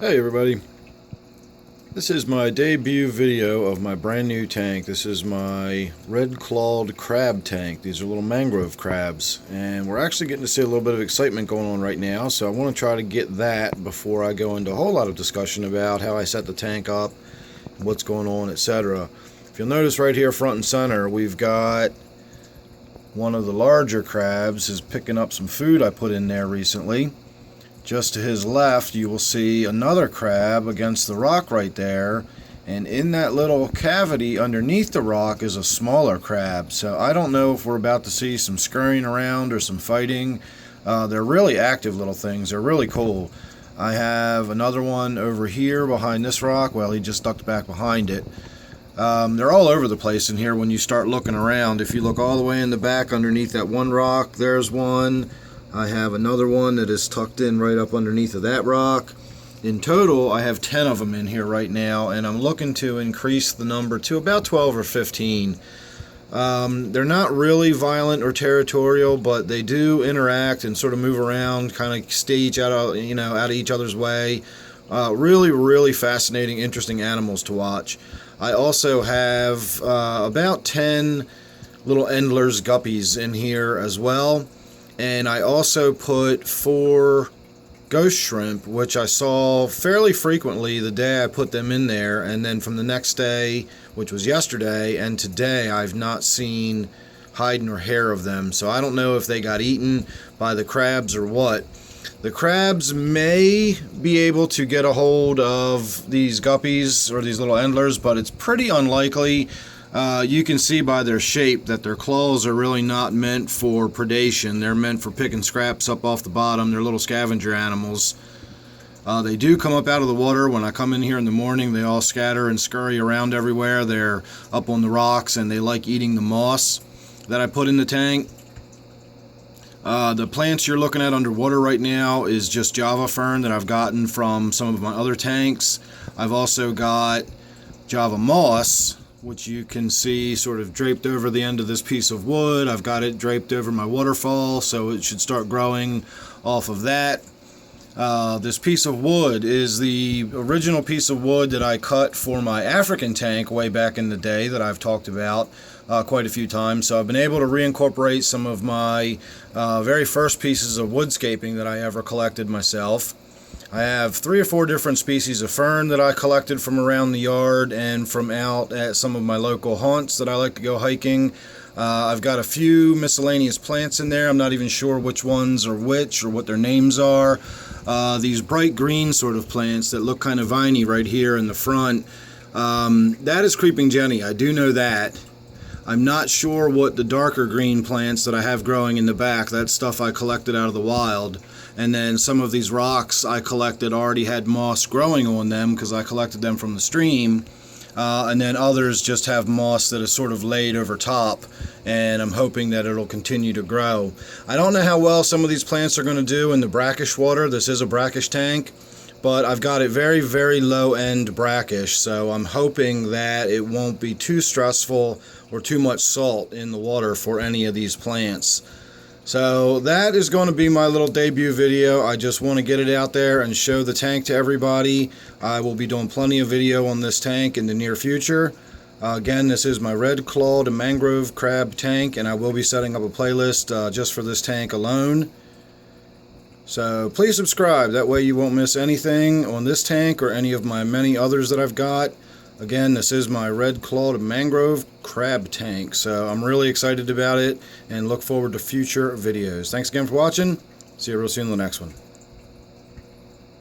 Hey everybody, this is my debut video of my brand new tank. This is my Red Clawed Crab tank. These are little mangrove crabs, and we're actually getting to see a little bit of excitement going on right now, so I want to try to get that before I go into a whole lot of discussion about how I set the tank up, what's going on, etc. If you'll notice right here front and center, we've got one of the larger crabs is picking up some food I put in there recently. Just to his left, you will see another crab against the rock right there, and in that little cavity underneath the rock is a smaller crab. So I don't know if we're about to see some scurrying around or some fighting. They're really active little things. They're really cool. I have another one over here behind this rock. Well, he just ducked back behind it. They're all over the place in here when you start looking around. If you look all the way in the back underneath that one rock, there's one. I have another one that is tucked in right up underneath of that rock. In total, I have 10 of them in here right now, and I'm looking to increase the number to about 12 or 15. They're not really violent or territorial, but they do interact and sort of move around, kind of stage out of each other's way. Really fascinating, interesting animals to watch. I also have about 10 little Endlers Guppies in here as well. And I also put 4 ghost shrimp, which I saw fairly frequently the day I put them in there, and then from the next day, which was yesterday, and today, I've not seen hide nor hair of them. So I don't know if they got eaten by the crabs or what. The crabs may be able to get a hold of these guppies or these little endlers, but it's pretty unlikely. You can see by their shape that their claws are really not meant for predation. They're meant for picking scraps up off the bottom. They're little scavenger animals. They do come up out of the water. When I come in here in the morning, they all scatter and scurry around everywhere. They're up on the rocks, and they like eating the moss that I put in the tank. The plants you're looking at underwater right now is just Java fern that I've gotten from some of my other tanks. I've also got Java moss, which you can see sort of draped over the end of this piece of wood. I've got it draped over my waterfall, so it should start growing off of that. This piece of wood is the original piece of wood that I cut for my African tank way back in the day that I've talked about quite a few times. So I've been able to reincorporate some of my very first pieces of woodscaping that I ever collected myself. I have 3 or 4 different species of fern that I collected from around the yard and from out at some of my local haunts that I like to go hiking. I've got a few miscellaneous plants in there. I'm not even sure which ones are which or what their names are. These bright green sort of plants that look kind of viney right here in the front. That is creeping Jenny. I do know that. I'm not sure what the darker green plants that I have growing in the back, that's stuff I collected out of the wild. And then some of these rocks I collected already had moss growing on them because I collected them from the stream. And then others just have moss that is sort of laid over top, and I'm hoping that it'll continue to grow. I don't know how well some of these plants are going to do in the brackish water. This is a brackish tank, but I've got it very low end brackish, so I'm hoping that it won't be too stressful or too much salt in the water for any of these plants. So that is going to be my little debut video. I just want to get it out there and show the tank to everybody. I will be doing plenty of video on this tank in the near future. Again, this is my Red Clawed Mangrove Crab tank, and I will be setting up a playlist just for this tank alone. So please subscribe, that way you won't miss anything on this tank or any of my many others that I've got. Again, this is my Red Clawed Mangrove Crab tank, so I'm really excited about it and look forward to future videos. Thanks again for watching. See you real soon in the next one.